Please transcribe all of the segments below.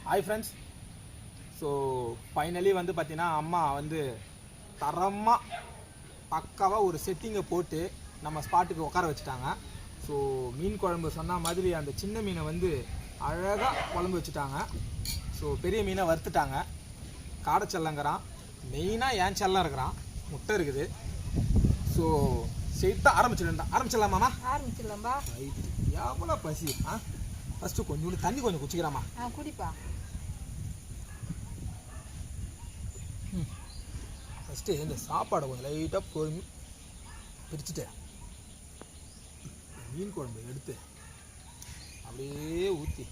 Hi friends. So finally வந்து பார்த்தீங்கன்னா அம்மா வந்து தரமாக பக்காவாக ஒரு செட்டிங்கை போட்டு நம்ம ஸ்பாட்டுக்கு உட்கார வச்சுட்டாங்க. ஸோ மீன் குழம்பு சொன்ன மாதிரி அந்த சின்ன மீனை வந்து அழகாக குழம்பு வச்சுட்டாங்க. ஸோ பெரிய மீனை வறுத்துட்டாங்க. காடை செல்லங்கிறான், மெயினாக ஏன் செல்லம் இருக்கிறான், முட்டை இருக்குது. ஸோ ஸ்ட்ரெயிட்டாக ஆரம்பிச்சிடலாமாம்மா? ஆரம்பிச்சிடலாம்பா. ரைட்டு. எவ்வளோ பசி. ஃபஸ்ட்டு கொஞ்சோண்டு தண்ணி கொஞ்சம் குச்சிக்கிறாமா? குடிப்பா. ஃபஸ்ட்டு இந்த சாப்பாடை கொஞ்சம் லைட்டாக பொறுமை பிரிச்சுட்டு மீன் குழம்பு எடுத்து அப்படியே ஊற்றி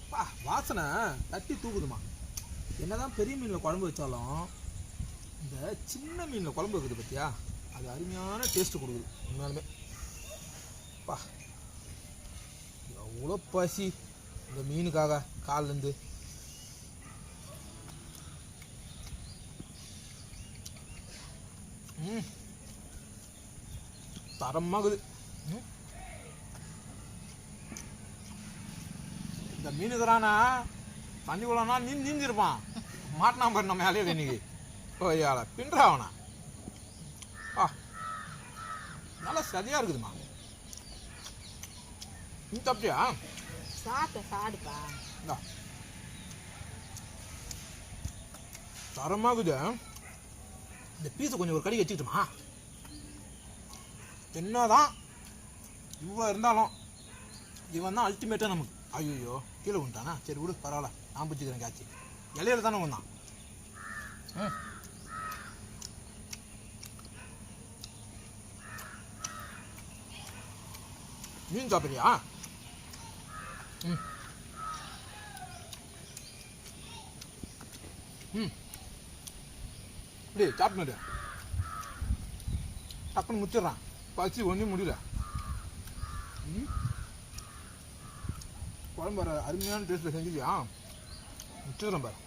வாசனை தட்டி தூக்குதுமா. என்னதான் பெரிய மீனில் குழம்பு வச்சாலும் இந்த சின்ன மீனில் குழம்பு இருக்குது பார்த்தியா, அது அருமையான டேஸ்ட்டு கொடுக்குது உண்மையாலுமே. பா எவ்வளோ பசி இந்த மீனுக்காக காலிலேருந்து. தரமாகுது. இந்த மீனுக்குறானா தண்ணி விடனா நீந்திருப்பான். மாட்டினா பாரு நம்ம மேலேயே இன்னைக்கு கோயால பின்றாவனா. நல்லா சதியாக இருக்குதுமா. நீ தப்பியா? சாடுப்பா. தரமாகுது. இந்த பீஸை கொஞ்சம் ஒரு கடி வச்சுக்கிட்டுமா. என்னதான் இவ்வளோ இருந்தாலும் இவன் தான் அல்டிமேட்டாக நமக்கு. ஐயோ கீழே விட்டானா, சரி விடு பரவாயில்ல, நான் பிடிச்சிக்கிறேன். காய்ச்சி இலையில தானே வந்தான். மீன் சாப்பிட்றியா? இப்படி சாப்பிட்டு டக்குன்னு முச்சிடுறான். பசி ஒன்றும் முடியல. குழம்பு அருமையான டேஸ்ட்டில் செஞ்சுக்கியா முச்சிடுறேன் பாரு.